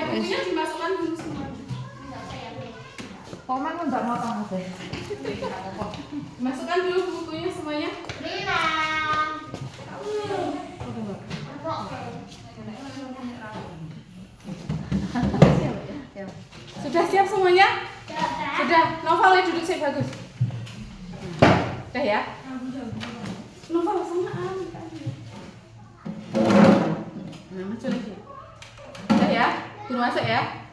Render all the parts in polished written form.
bukunya dimasukkan dulu semua. Komen enggak mau tahu deh. Masukkan dulu bukunya semuanya. Rina. Sudah siap semuanya? Sudah. Novel ya duduk sih bagus. Udah ya? Novel sama maju lagi. Udah ya? Guru masuk ya?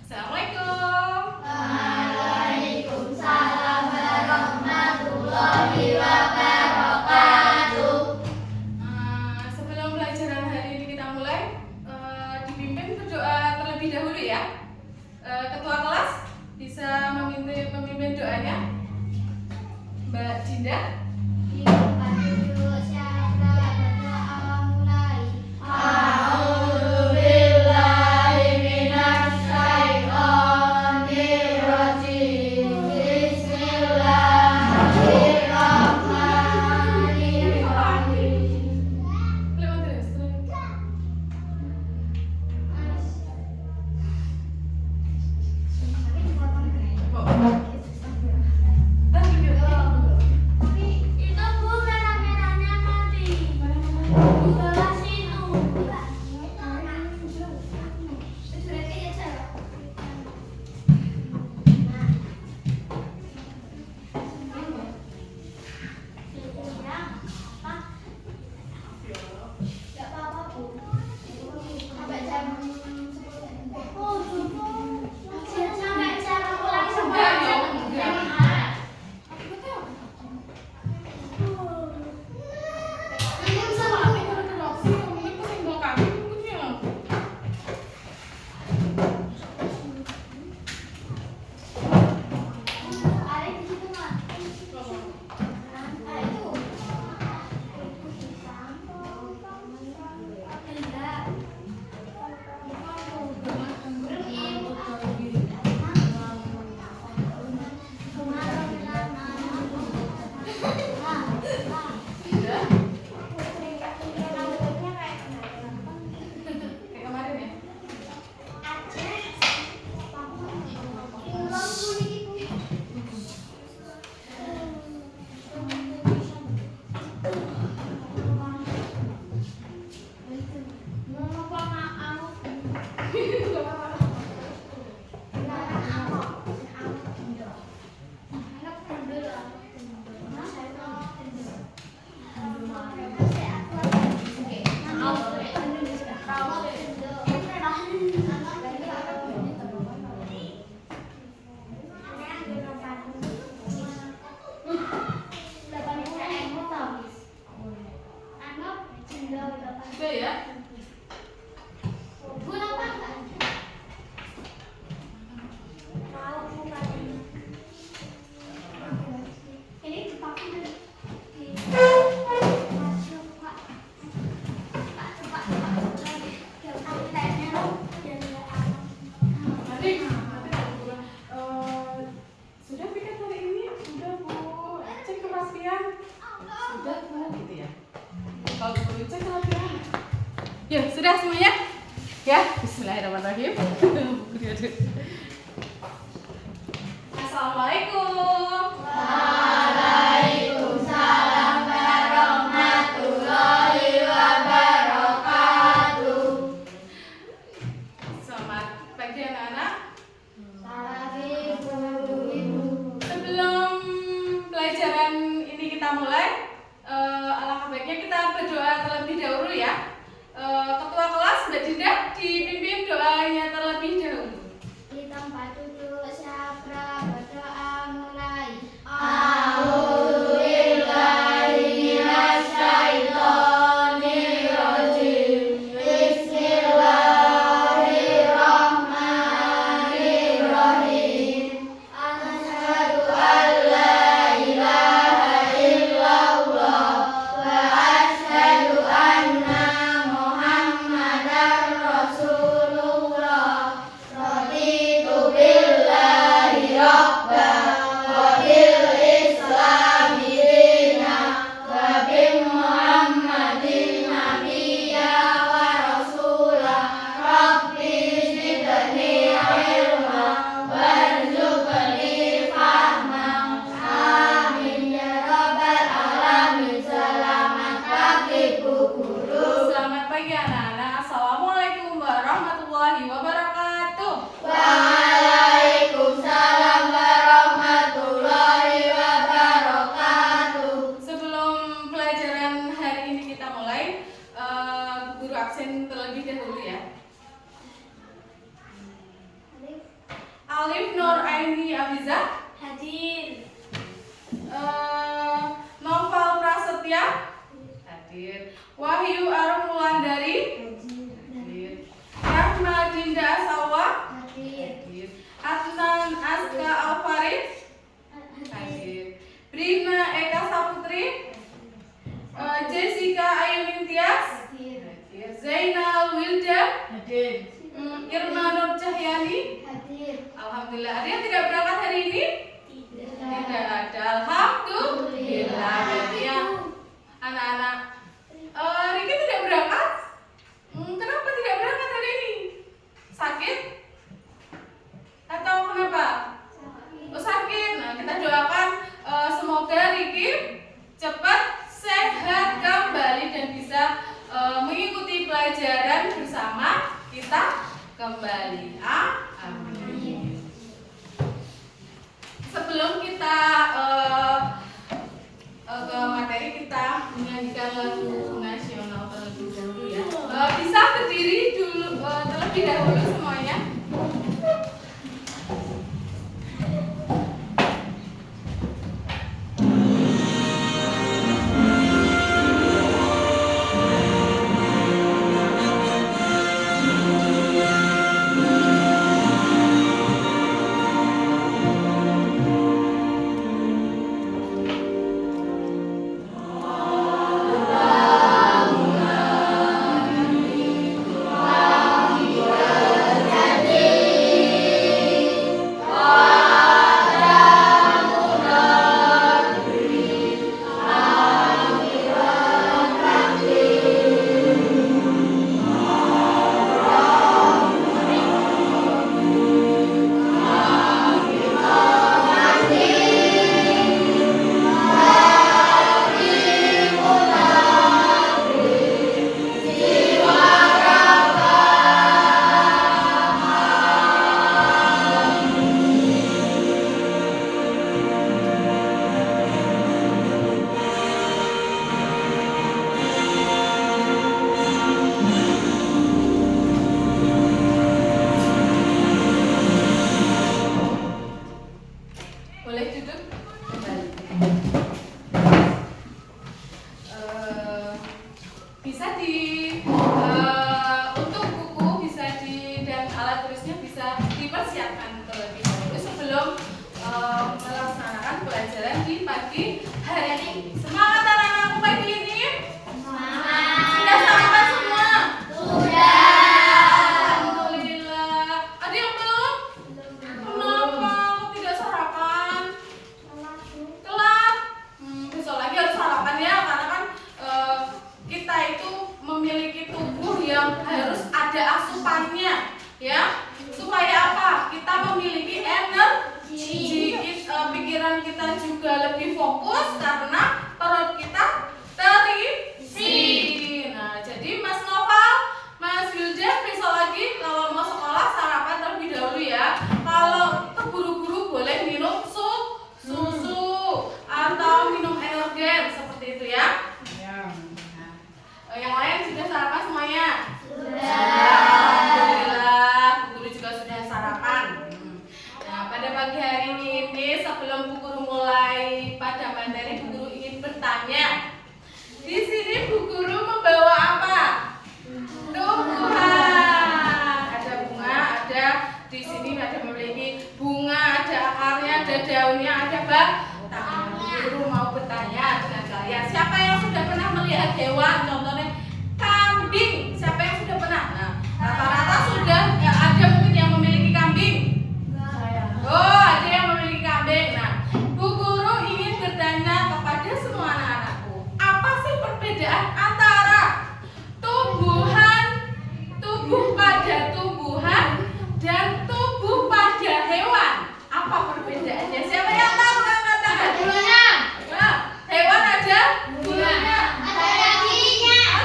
Assalamualaikum. Waalaikumsalam warahmatullahi wabarakatuh. Sebelum pelajaran hari ini kita mulai, dipimpin berdoa terlebih dahulu ya. Ketua kelas bisa memimpin doanya. Mbak Dinda. Sudah ya? Sudah piket hari ini? Sudah Bu. Cek kerapian? Sudah Bu gitu ya. Kalau perlu cek kerapian. Ya, sudah semuanya? Ya, bismillahirrahmanirrahim. Assalamualaikum. Waalaikumsalam warahmatullahi wabarakatuh. Selamat pagi anak-anak. Pagi Ibu. Sebelum pelajaran ini kita mulai, alangkah baiknya kita berdoa terlebih dahulu ya. Ketua kelas Mbak Dinda dipimpin doanya terlebih dahulu. Di tempat duduk syafra berdoa mulai. Muhammad kita doakan semoga Riki cepat sehat kembali dan bisa mengikuti pelajaran bersama kita kembali. Amin. Sebelum kita ke materi, kita menyanyikan lagu nasional terlebih dahulu ya. Bisa berdiri dulu terlebih dahulu semuanya. Boleh duduk kembali. Bisa untuk buku bisa dan alat tulisnya bisa dipersiapkan terlebih dahulu sebelum melaksanakan pelajaran di pagi hari ini. Semangat anak-anakku pagi ini. Sudah sarapan semua? Alhamdulillah. Ada yang belum? Kenapa kok tidak sarapan? Telat. Besok lagi harus sarapan ya, karena kan kita itu memiliki tubuh yang harus ada asupannya, ya. Supaya apa? Kita memiliki energi, pikiran kita juga lebih fokus karena perut kita terisi. Nah, jadi Mas Noval, Mas Wildan besok lagi kalau mau sekolah sarapan terlebih dahulu ya. Kalau keburu-buru boleh minum susu atau minum energen seperti itu ya. Yang lain sudah sarapan semuanya? Alhamdulillah, Bu Guru juga sudah sarapan. Nah, pada pagi hari ini sebelum Bu Guru mulai pada materi, Bu Guru ingin bertanya. Di sini Bu Guru membawa apa? Tumbuhan. Ada bunga, ada di sini ada memiliki bunga, ada akarnya, ada daunnya, ada batang. Bu Guru mau bertanya dengan kalian, siapa yang sudah pernah melihat hewan? Contohnya kambing. Siapa yang sudah pernah? Nah, rata-rata sudah ya, ada mungkin yang memiliki kambing. Oh, ada yang memiliki kambing. Nah, Bu Guru ingin bertanya kepada semua anak-anakku, apa sih perbedaan antara tubuh pada tumbuhan dan tubuh pada hewan? Apa perbedaannya? Siapa yang tahu? Katakan. Nah, hewan ada bulunya. Ada kakinya.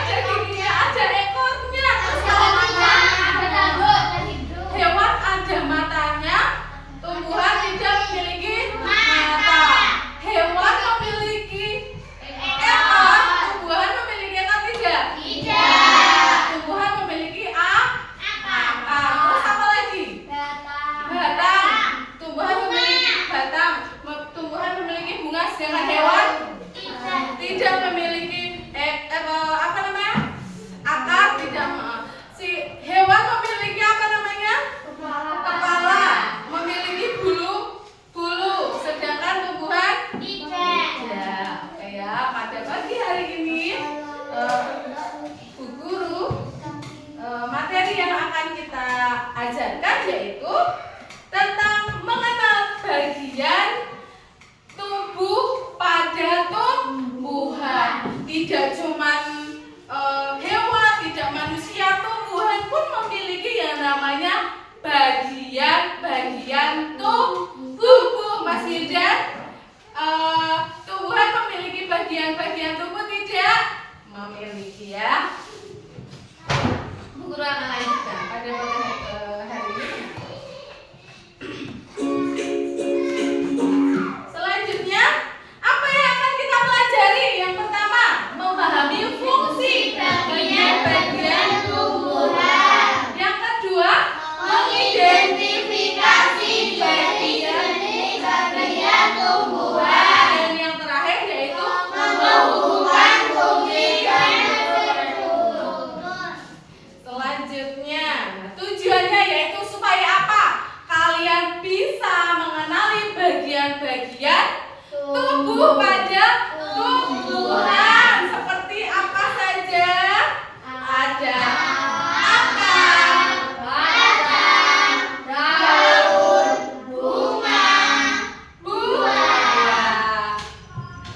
bagian-bagian tubuh tidak memiliki ya. Bu Guru akan lanjutkan pada hari ini. Selanjutnya, apa yang akan kita pelajari? Yang pertama, memahami fungsi bagian-bagian tumbuhan. Yang kedua, mengidentifikasi bagian tumbuhan. Dan yang terakhir yaitu menghubungkan fungsi dan selanjutnya, tujuannya yaitu supaya apa? Kalian bisa mengenali bagian-bagian tubuh pada tumbuhan. Seperti apa saja? Ada akar, batang, daun, bunga, buah.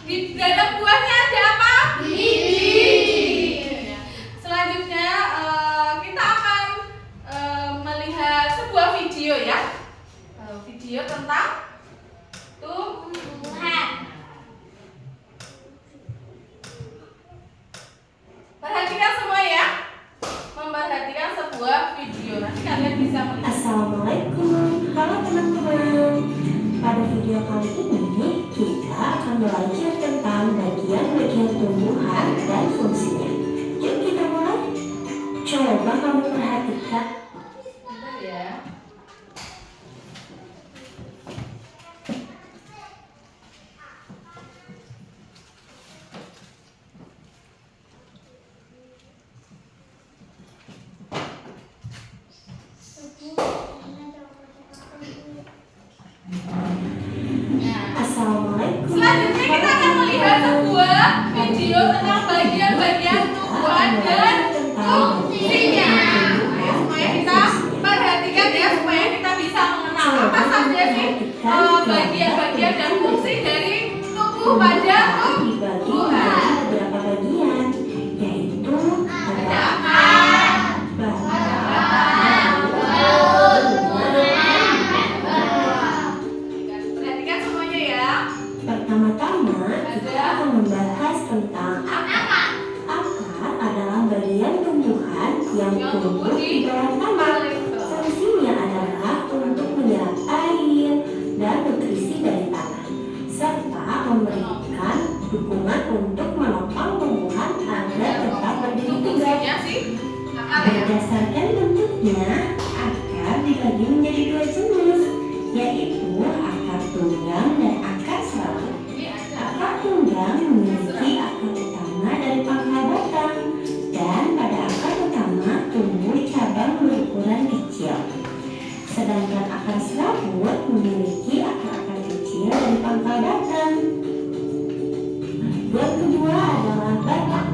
Di dalam buahnya ada apa? Biji. Selanjutnya kita akan melihat sebuah video ya. Video tentang tumbuhan. Perhatikan semua ya. Memperhatikan sebuah video. Nanti kalian bisa melihat. Assalamualaikum, halo teman-teman. Pada video kali ini kita akan belajar tentang bagian-bagian tumbuhan dan fungsinya. Yuk kita mulai. Coba kamu perhatikan. Bentar ya. Assalamualaikum. Selanjutnya kita akan melihat sebuah video tentang bagian-bagian tumbuhan dan fungsinya. Ayo supaya kita perhatikan ya, supaya kita bisa mengenal apa saja sih bagian-bagian dan fungsi dari tubuh pada dibagi tumbuhan. menjadi beberapa bagian, yaitu Ada akar, batang, perhatikan semuanya ya. Pertama-tama kita akan membahas tentang Akar. akar adalah bagian tumbuhan yang tumbuh di bawah tanah. Paling bawah. Fungsinya adalah untuk menyerap air dan nutrisi dari tanah, serta memberikan dukungan untuk menopang tumbuhan agar tetap berdiri tegak. Fungsinya sih akar ya. Berdasarkan bentuknya, akar dibagi menjadi dua jenis, yaitu akar tunggang dan akar serabut. Ini ada Akar tunggang memiliki akar utama dari pangkal batang, dan pada akar utama tumbuh cabang berukuran kecil. Sedangkan akar serabut memiliki akar-akar kecil dari pangkal batang. Yang kedua adalah batang.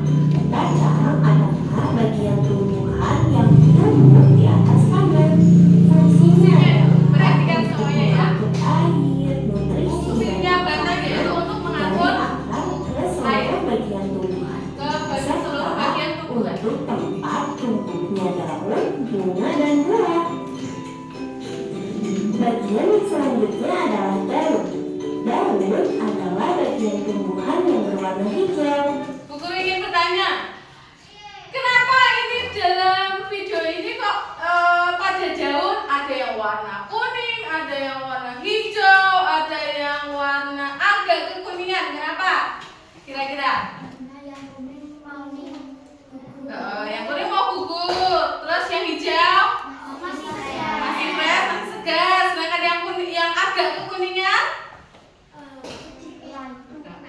Batang adalah bagian tumbuhan yang tumbuh di atas tanah. Fungsinya perhatikan semuanya ya. mengangkut air, nutrisi, Fungsinya batang yaitu untuk mengangkut ke seluruh bagian tumbuhan, ke seluruh bagian tubuhan. untuk tempat tumbuhnya daun, bunga, dan buah. Bagian selanjutnya adalah daun. Daun adalah bagian tumbuhan yang berwarna hijau. Bu Guru ingin bertanya, kenapa ini dalam video ini kok pada daun ada yang warna kuning, ada yang warna hijau, ada yang warna agak kekuningan? Kenapa? Kira-kira? yang kuning mau Yang kuning mau gugur, terus yang hijau masih masih fresh, masih segar. Sedangkan yang kuning, yang agak kekuningan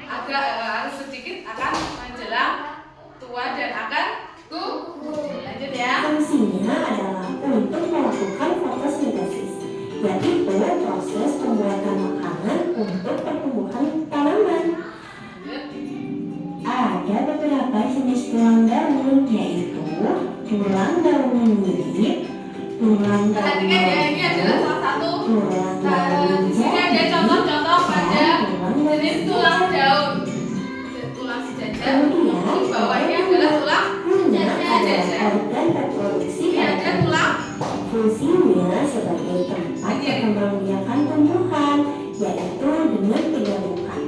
agak harus sedikit akan menjelang tua dan akan gugur. Lanjut ya. Fungsinya adalah untuk melakukan fotosintesis, yaitu proses pembuatan makanan untuk pertumbuhan tanaman. Ada beberapa jenis tulang daun, yaitu tulang daun menyirip, tulang daun Perhatikan ya, ini adalah salah satu tulang daun di sini ada contoh-contoh pada dan jenis tulang daun. Tulang sejajar. Kemudian, Di bawah ini adalah tulang adalah sejajar. organ reproduksi Ini ada pada tulang fungsinya sebagai tempat perkembangbiakan tumbuhan, yaitu dengan tiga bukan.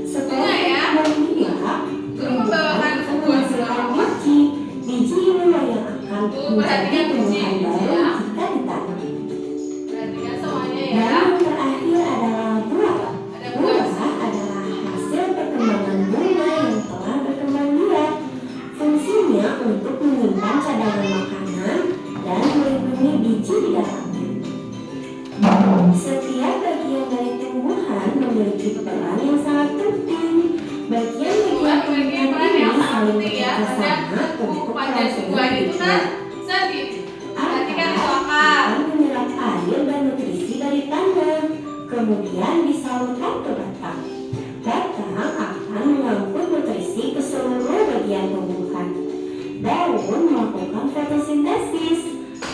Setelah Bunga ya. berkembang biak, dan tumbuhan itu kan sendiri. Perhatikan itu akar. akan menyerap air dan nutrisi dari tanah, kemudian disalurkan ke batang. Batang akan mengangkut nutrisi ke seluruh bagian tumbuhan. Daun melakukan fotosintesis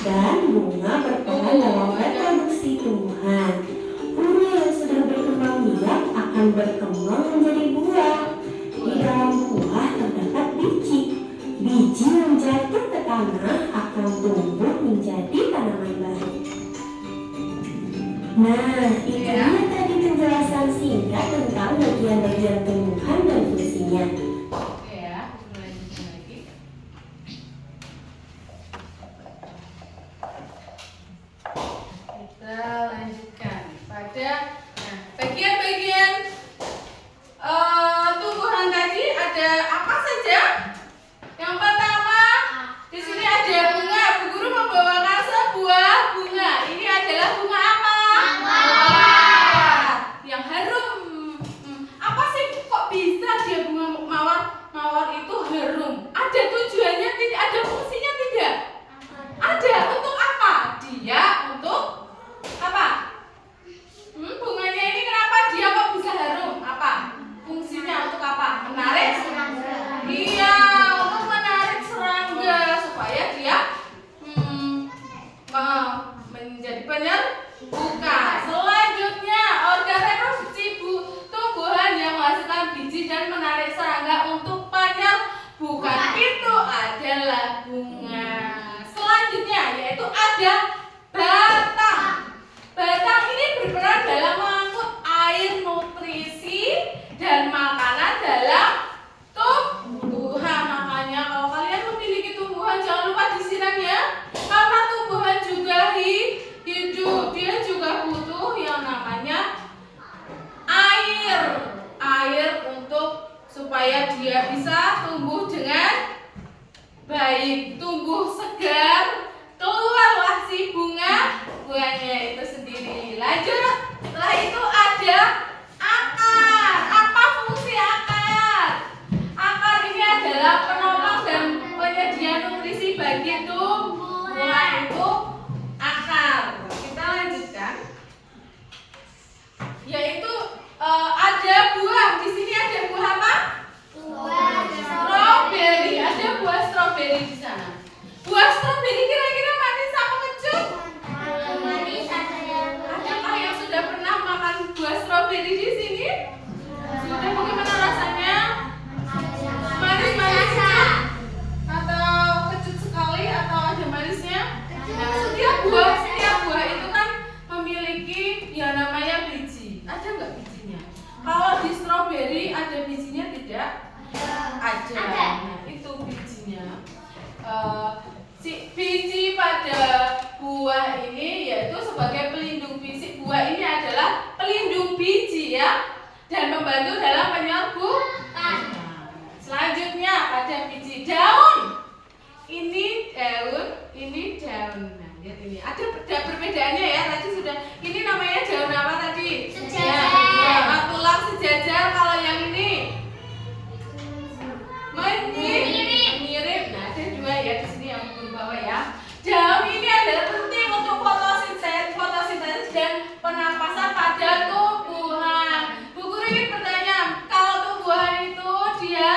dan bunga berperan dalam reproduksi tumbuhan. Bunga yang sudah berkembang biak akan berkembang menjadi buah. Di dalam buah terdapat biji. Biji yang jatuh ke tanah akan tumbuh menjadi tanaman baru. Nah, itu dia tadi penjelasan singkat tentang bagian-bagian tumbuhan dan fungsinya. Oke ya, kita lanjutkan lagi. Kita lanjutkan pada bagian-bagian tumbuhan tadi ada apa saja? Yang pertama, di sini ada bunga. Bu Guru membawakan sebuah bunga. Ini adalah bunga apa? Mawar. Yang harum. Apa sih kok bisa dia bunga mawar? Mawar itu harum. Ada tujuannya tidak? Ada fungsinya tidak? Ada. Untuk apa? Dia untuk apa? Bunganya ini kenapa dia kok bisa harum? Apa? Fungsinya untuk apa? Menarik? Iya, untuk menarik serangga supaya dia menjadi penyerbuka. Selanjutnya, organ reproduksi tumbuhan yang menghasilkan biji dan menarik serangga untuk penyerbukan itu adalah bunga. Selanjutnya yaitu ada batang. Batang ini berperan dalam mengangkut air, nutrisi, dan makanan dalam tumbuhan. Makanya kalau kalian memiliki tumbuhan jangan lupa disiram ya. Karena tumbuhan juga hidup, dia juga butuh yang namanya air. Air untuk supaya dia bisa tumbuh dengan baik, tumbuh segar, keluarlah si buahnya itu sendiri. Lanjut, setelah itu ada akar. Apa fungsi akar? Akar ini adalah penopang dan penyedia nutrisi bagi tumbuhan itu akar. Kita lanjutkan, yaitu ada buah. Di sini ada buah apa? Stroberi. Ada buah stroberi di sana. Buah stroberi kira-kira manis apa kecut? Adakah yang sudah pernah makan buah stroberi di sini? Sudah, bagaimana rasanya? Manis-manis kecut? Atau kecut sekali atau ada manisnya? Nah, setiap buah itu kan memiliki yang namanya biji. Ada nggak bijinya? Kalau di stroberi ada bijinya tidak? Ada. Nah, itu bijinya. Si biji pada buah ini yaitu sebagai pelindung biji. Buah ini adalah pelindung biji ya, dan membantu dalam penyerbukan. Selanjutnya pada biji daun. Ini daun, ini daun. Nah, lihat ini. Ada perbedaannya ya. Tadi sudah. Ini namanya daun apa tadi? Sejajar. Ya, tulang sejajar. Kalau yang ini mirip. Nah, ada dua ya di sini yang bawah ya. Daun ini adalah penting untuk fotosintesis dan pernapasan pada tumbuhan. Bu Guru ingin bertanya, kalau tumbuhan itu dia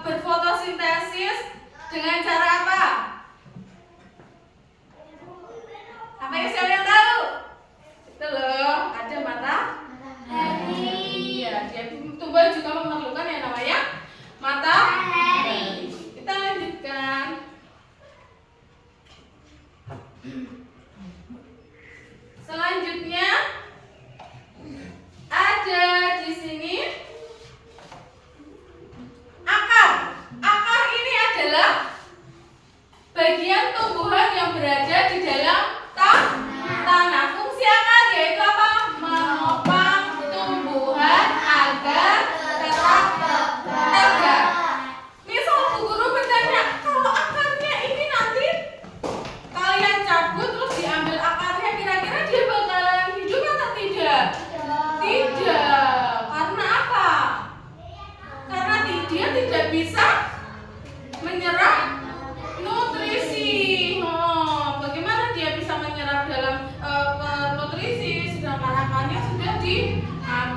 berfotosintesis dengan cara apa? Apa yang siapa yang tahu? Itu loh, ada matahari. Iya, dia tumbuhan juga memerlukan yang namanya matahari. Kita lanjutkan. Selanjutnya ada di sini akar. Akar ini adalah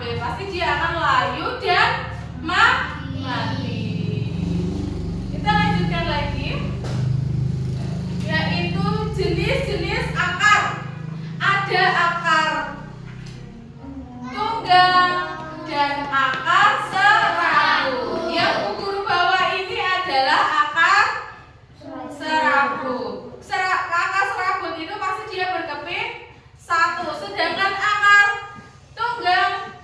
boleh, pasti dia akan layu dan mati. Kita lanjutkan lagi, yaitu jenis-jenis akar. Ada akar tunggang dan akar serabut. Yang Bu Guru bawa ini adalah akar serabut. Akar serabut itu pasti dia berkeping satu, sedangkan akar tunggang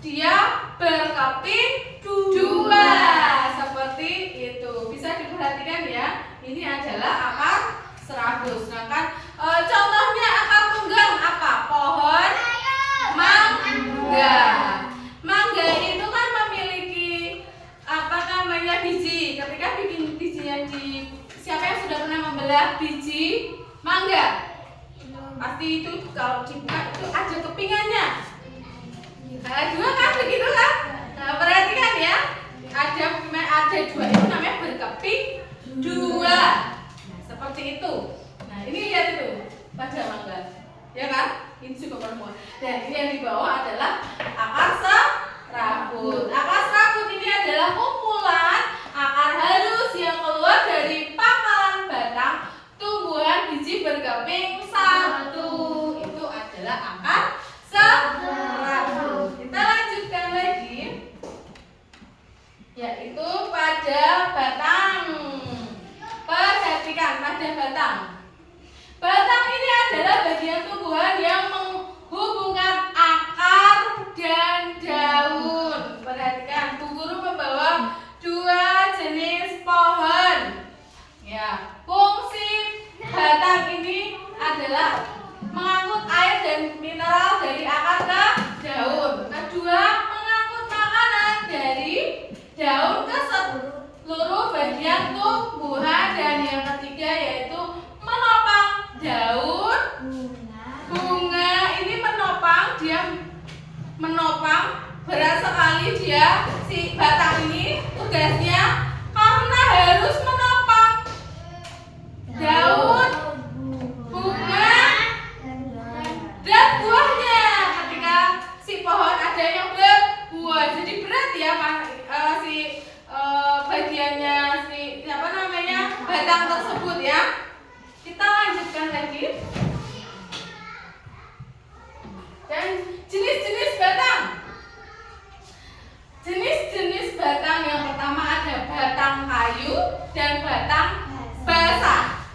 dia berkeping dua. Seperti itu. Bisa diperhatikan ya. Ini adalah akar serabut. Sedangkan contohnya akar tunggang apa? Pohon mangga. Mangga itu kan memiliki biji. Ketika bikin bijinya siapa yang sudah pernah membelah biji mangga? Pasti itu kalau dibuka itu ada kepingannya. Dua kan begitu kan? Nah, perhatikan ya. Ada dua itu namanya berkeping dua. Nah, seperti itu. Nah, ini lihat itu pada mangga. Ya kan? Ini juga perempuan. Dan ini yang di bawah adalah akar serabut. Akar serabut ini adalah kumpulan akar halus yang keluar dari pangkalan batang tumbuhan biji berkeping satu. Itu adalah akar serabut. Kita lanjutkan lagi, yaitu pada batang. Perhatikan pada batang. Batang ini adalah bagian tumbuhan yang menghubungkan akar dan daun. Perhatikan, Bu Guru membawa dua jenis pohon. Ya, fungsi batang ini adalah mengangkut air dan mineral dari akar ke daun. Kedua, mengangkut makanan dari daun ke seluruh bagian tumbuhan. Dan yang ketiga yaitu menopang daun, bunga. Ini menopang, dia menopang, berat sekali dia si batang ini tugasnya karena harus menopang daun, bunga, dan buahnya. Ketika si pohon ada yang berbuah, jadi berat ya bagiannya batang tersebut ya. Kita lanjutkan lagi. Dan jenis-jenis batang. Jenis-jenis batang yang pertama ada batang kayu dan batang basah.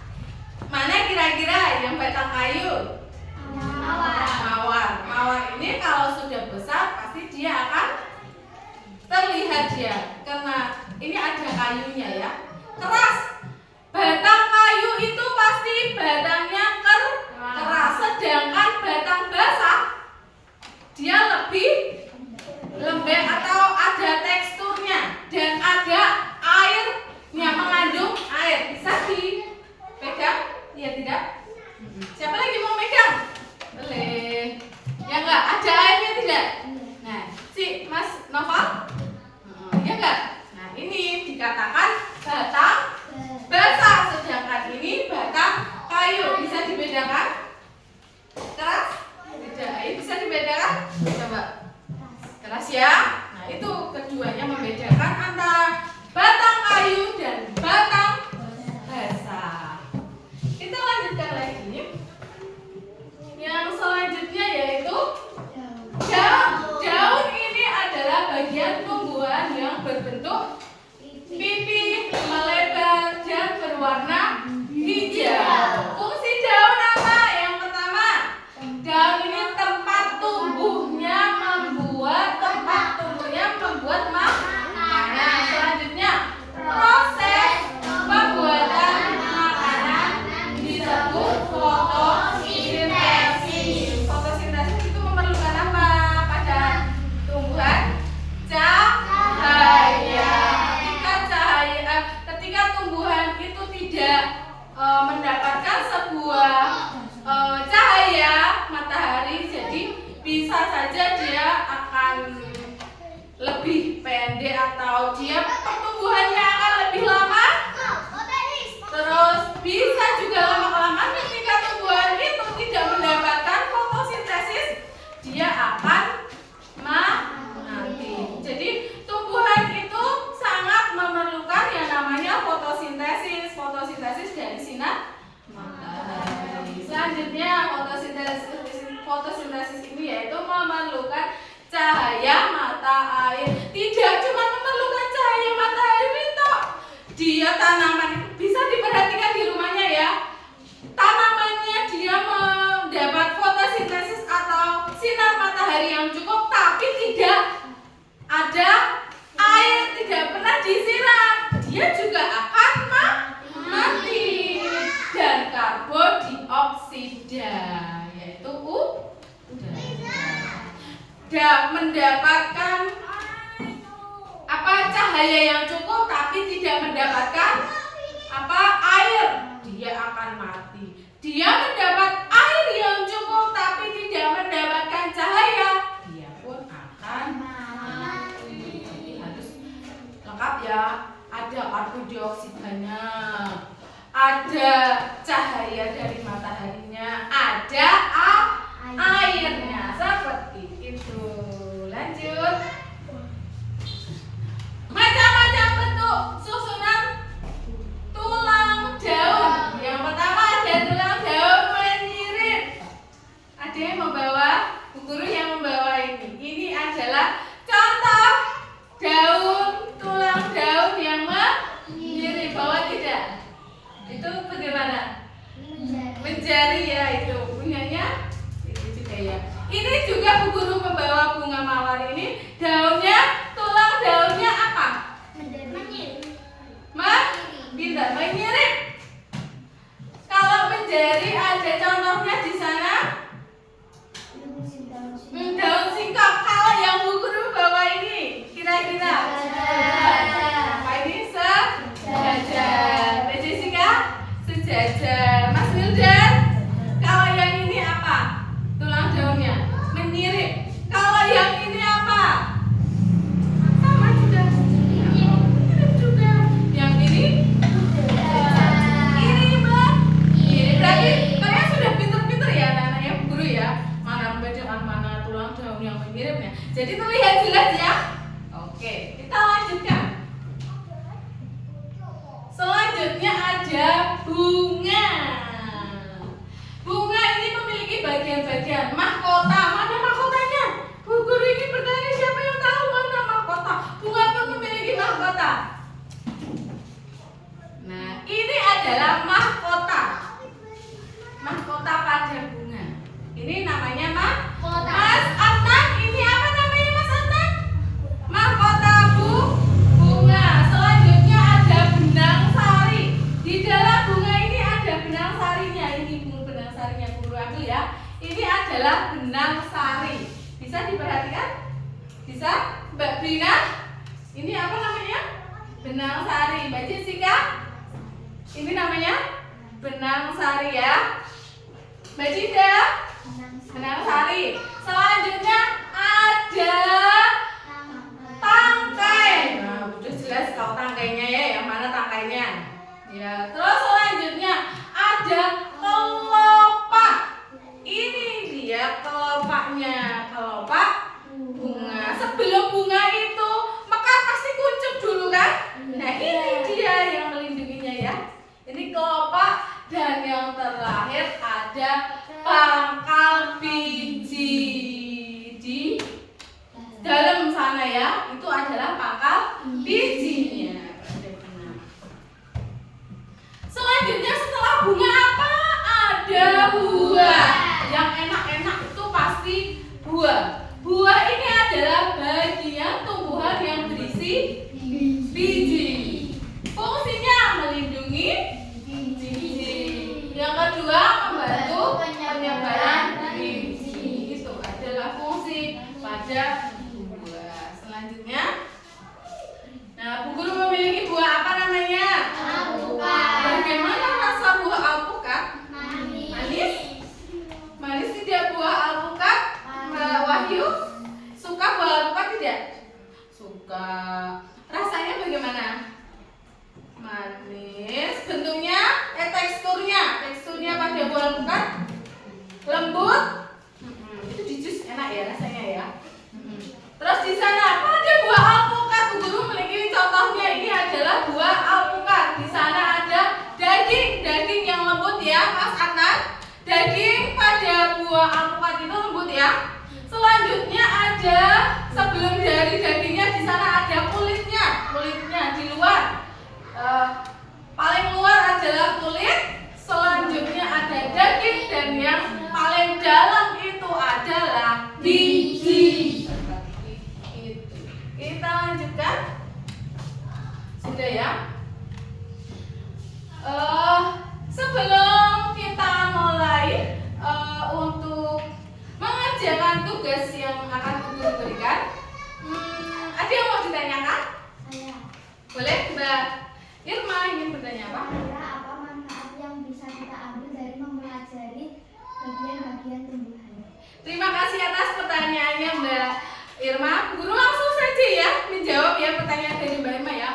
Mana kira-kira yang batang kayu? Mawar ini kalau sudah besar pasti dia akan terlihat dia, karena ini ada kayunya ya. Keras. Batang kayu itu pasti batangnya keras, sedangkan batang basah dia lebih lembek atau ada teksturnya dan ada airnya, mengandung air. Bisa dipegang? Iya tidak? Siapa lagi mau megang? Boleh. Ya enggak? Ada airnya tidak? Nah, si Mas Noval? Ya enggak? Nah, ini dikatakan batang basah, sedangkan ini batang kayu. Bisa dibedakan? Keras? Tidak. Bisa dibedakan? Coba. Keras ya? Nah, itu keduanya membedakan antara batang kayu dan batang basah. Kita lanjutkan lagi. Yang selanjutnya yaitu daun. Daun ini adalah bagian tumbuhan yang berbentuk pipi, melebar, dan berwarna hijau. Fungsi daun apa? Yang pertama, daun ini tempat tumbuhnya membuat tempat tumbuh mendapatkan cahaya yang cukup tapi tidak mendapatkan air, dia akan mati. Dia mendapat air yang cukup tapi tidak mendapatkan cahaya, dia pun akan mati. Jadi harus lengkap ya, ada karbon dioksidanya, ada cahaya dari mataharinya, ada airnya, seperti itu. Lanjut. Macam-macam bentuk susunan tulang daun. Yang pertama ada tulang daun menyirip. Ada yang membawa, Bu Guru yang membawa ini. Ini adalah contoh tulang daun yang menyirip. Bawa tidak? Itu bagaimana? Menjari ya, itu punyanya itu juga ya. Ini juga Bu Guru membawa bunga mawar ini. Daunnya, tulang daunnya apa? Pintar, menyirip. Kalau menjari ada contohnya di sana. Daun singkong. Kalau yang Bu Guru bawa ini, kira-kira apa ini? Sejajar. Jessica? Sejajar. Mas Wildan? Kalau yang ini apa? Tulang daunnya menyirip. Kalau yang ini apa? Sama juga. Mirip juga. Yang ini menyirip. Berarti kalian sudah pinter-pinter ya anak-anaknya Bu Guru ya, mana membedakan mana tulang daun yang menyiripnya. Jadi terlihat jelas ya. Oke, kita lanjutkan. Selanjutnya ada bunga. Bunga ini memiliki bagian-bagian. Mahkota, mana mahkotanya? Bu Guru ini bertanya, siapa yang tahu mana mahkota? Bunga pun memiliki mahkota. Nah, ini adalah mahkota. Mahkota pada bunga. Ini namanya mahkota. Mas Adnan, ini apa namanya Mas Adnan? Mahkota bunga. Selanjutnya ada benang sari. Di dalam bunga ini ada benang sarinya. Ini benang sarinya Bu Guru ambil ya. Ini adalah benang sari. Bisa diperhatikan? Bisa? Mbak Brina? Ini apa namanya? Benang sari. Mbak Jessica? Ini namanya benang sari ya. Mbak Dinda? Benang sari. Selanjutnya ada tangkai. Nah, udah jelas kalau tangkainya ya, yang mana tangkainya. Ya, terus selanjutnya ada kelopak. Ini dia kelopaknya, kelopak bunga. Sebelum bunga itu mekar pasti kuncup dulu kan? Nah, ini dia yang melindunginya ya. Ini kelopak dan yang terakhir ada pangkal biji. Di dalam sana ya, itu adalah pangkal bijinya. Selanjutnya setelah bunga apa? Ada buah. Yang enak-enak itu pasti buah. Buah ini adalah bagian tumbuhan yang berisi biji. Fungsinya melindungi biji. Yang kedua membantu penyebaran biji. Itu adalah fungsi pada buah. Selanjutnya, nah Bu Guru memiliki buah apa namanya? Alpukat. Bagaimana rasa buah alpukat? Manis? Manis tidak buah alpukat? Mbak Wahyu? Suka buah alpukat tidak? Suka. Rasanya bagaimana? Manis. Bentuknya, teksturnya pada buah alpukat lembut. Itu di jus enak ya rasanya ya. Terus di sana pada buah alpukat Bu Guru memiliki contohnya. Ini adalah buah alpukat. Di sana ada daging yang lembut ya, Mas Adnan. Daging pada buah alpukat itu lembut ya. Selanjutnya ada sebelum dari dagingnya di sana ada kulitnya di luar. Paling luar adalah kulit. Selanjutnya ada daging dan yang paling dalam itu adalah biji. Kita lanjutkan. Sudah ya. Sebelum kita mulai untuk mengerjakan tugas yang akan Bu Guru berikan, Irma, Bu Guru langsung saja ya menjawab ya pertanyaan dari Mbak Irma ya.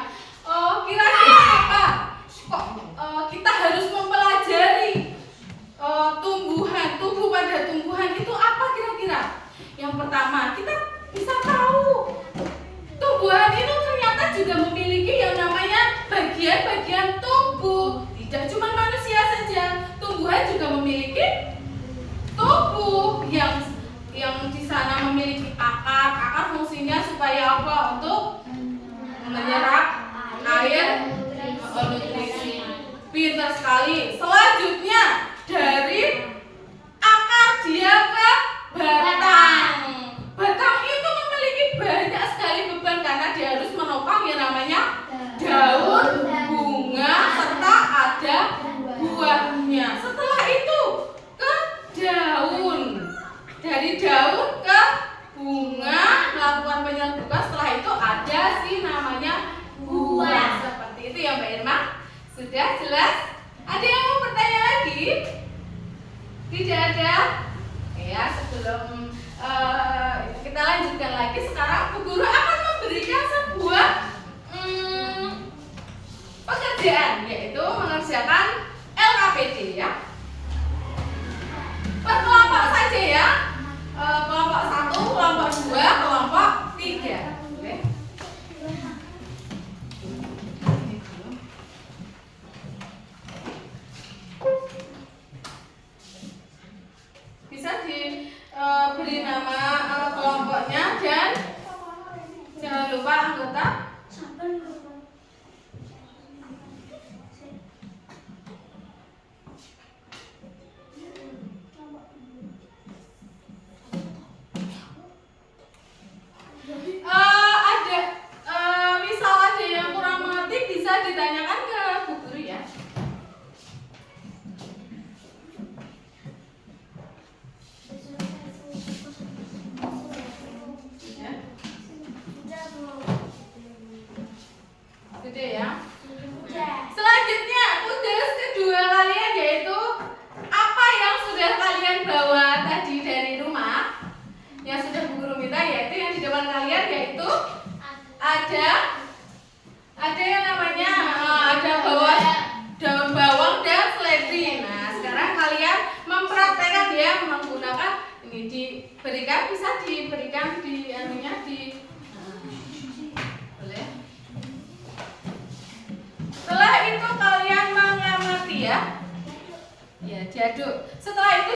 Kira-kira apa? Kok kita harus mempelajari tumbuhan, tubuh pada tumbuhan itu apa kira-kira? Yang pertama, kita bisa tahu tumbuhan itu ternyata juga memiliki yang namanya bagian-bagian tubuh. Tidak cuma manusia saja, tumbuhan juga memiliki tubuh yang di sana memiliki akar. Akar fungsinya supaya apa? Untuk menyerap air, nutrisi. Pintar sekali. Selanjutnya dari akar dia ke batang. Batang itu memiliki banyak sekali beban karena dia harus menopang yang namanya daun, bunga, serta ada buahnya. Setelah itu ke daun. Dari daun ke bunga melakukan penyerbukan. Setelah itu ada si namanya buah. Seperti itu ya Mbak Irma. Sudah jelas? Ada yang mau bertanya lagi? Tidak ada? Ya, sebelum kita lanjutkan lagi, sekarang Bu Guru akan memberikan sebuah pekerjaan, yaitu mengerjakan LKPD ya. Per kelompok saja ya. Kelompok 1, kelompok 2, kelompok 3. Oke. Bisa diberi nama kelompoknya dan jangan lupa anggota. Misal ada yang kurang mengerti bisa ditanyakan ke Bu Guru ya. Sudah ya. Selanjutnya tugas kedua kalian yaitu apa yang sudah kalian bawa tadi dari rumah. Yang sudah Bu Guru minta yaitu yang di depan kalian yaitu ada yang namanya ada daun bawang dan seledri. Nah, sekarang kalian mempraktekkan ya menggunakan ini bisa diberikan di anunya di boleh. Setelah itu kalian mengamati ya. Ya, diaduk. Setelah itu